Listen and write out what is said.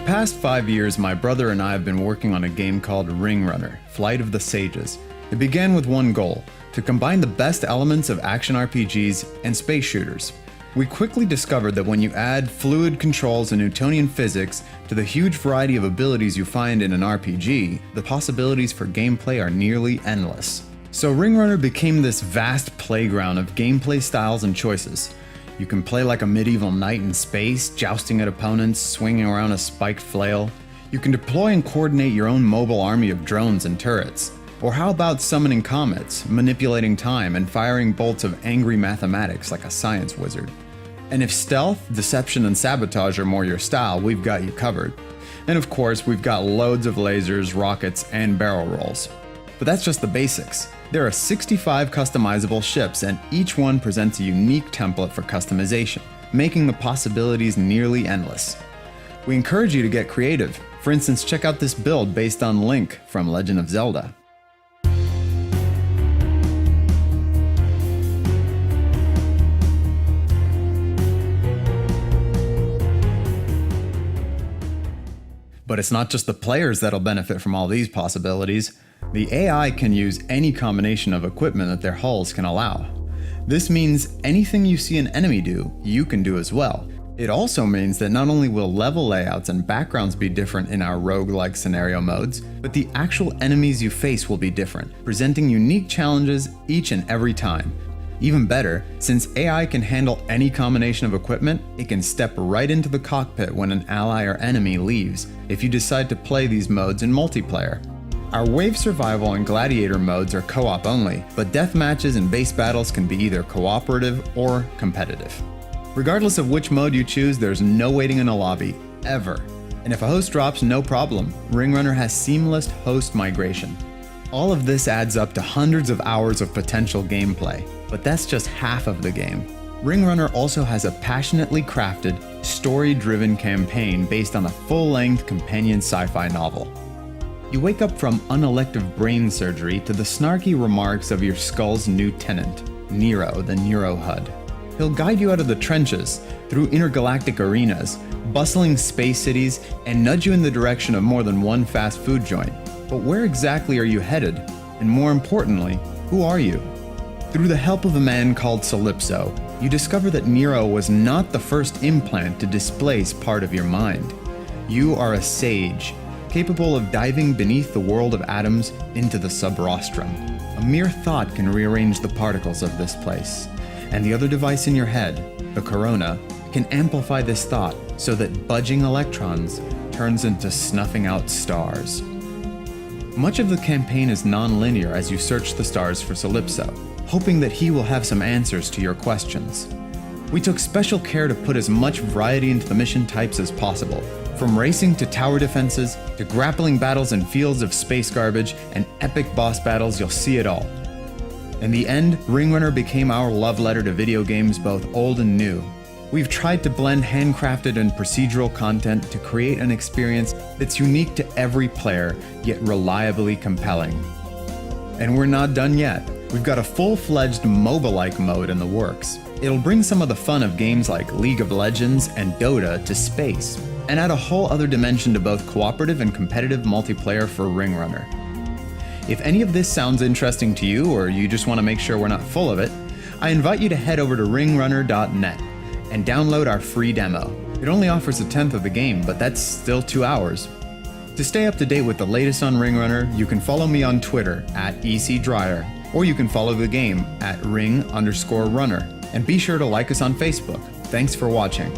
past 5 years, my brother and I have been working on a game called Ring Runner: Flight of the Sages. It began with one goal: to combine the best elements of action RPGs and space shooters. We quickly discovered that when you add fluid controls and Newtonian physics to the huge variety of abilities you find in an RPG, the possibilities for gameplay are nearly endless. So Ring Runner became this vast playground of gameplay styles and choices. You can play like a medieval knight in space, jousting at opponents, swinging around a spiked flail. You can deploy and coordinate your own mobile army of drones and turrets. Or how about summoning comets, manipulating time, and firing bolts of angry mathematics like a science wizard? And if stealth, deception, and sabotage are more your style, we've got you covered. And of course, we've got loads of lasers, rockets, and barrel rolls. But that's just the basics. There are 65 customizable ships, and each one presents a unique template for customization, making the possibilities nearly endless. We encourage you to get creative. For instance, check out this build based on Link from Legend of Zelda. But it's not just the players that'll benefit from all these possibilities. The AI can use any combination of equipment that their hulls can allow. This means anything you see an enemy do, you can do as well. It also means that not only will level layouts and backgrounds be different in our roguelike scenario modes, but the actual enemies you face will be different, presenting unique challenges each and every time. Even better, since AI can handle any combination of equipment, it can step right into the cockpit when an ally or enemy leaves, if you decide to play these modes in multiplayer. Our Wave Survival and Gladiator modes are co-op only, but death matches and base battles can be either cooperative or competitive. Regardless of which mode you choose, there's no waiting in a lobby, ever. And if a host drops, no problem. Ring Runner has seamless host migration. All of this adds up to hundreds of hours of potential gameplay, but that's just half of the game. Ring Runner also has a passionately crafted, story-driven campaign based on a full-length companion sci-fi novel. You wake up from unelective brain surgery to the snarky remarks of your skull's new tenant, Nero, the Neurohud. He'll guide you out of the trenches, through intergalactic arenas, bustling space cities, and nudge you in the direction of more than one fast food joint. But where exactly are you headed? And more importantly, who are you? Through the help of a man called Calypso, you discover that Nero was not the first implant to displace part of your mind. You are a sage, capable of diving beneath the world of atoms into the subrostrum. A mere thought can rearrange the particles of this place, and the other device in your head, the corona, can amplify this thought so that budging electrons turns into snuffing out stars. Much of the campaign is non-linear as you search the stars for Calypso, hoping that he will have some answers to your questions. We took special care to put as much variety into the mission types as possible, from racing to tower defenses, to grappling battles in fields of space garbage, and epic boss battles. You'll see it all. In the end, Ring Runner became our love letter to video games, both old and new. We've tried to blend handcrafted and procedural content to create an experience that's unique to every player, yet reliably compelling. And we're not done yet. We've got a full-fledged MOBA-like mode in the works. It'll bring some of the fun of games like League of Legends and Dota to space, and add a whole other dimension to both cooperative and competitive multiplayer for Ring Runner. If any of this sounds interesting to you, or you just want to make sure we're not full of it, I invite you to head over to ringrunner.net and download our free demo. It only offers 1/10 of the game, but that's still 2 hours. To stay up to date with the latest on Ring Runner, you can follow me on Twitter @ECDryer, or you can follow the game @ring_runner. And be sure to like us on Facebook. Thanks for watching.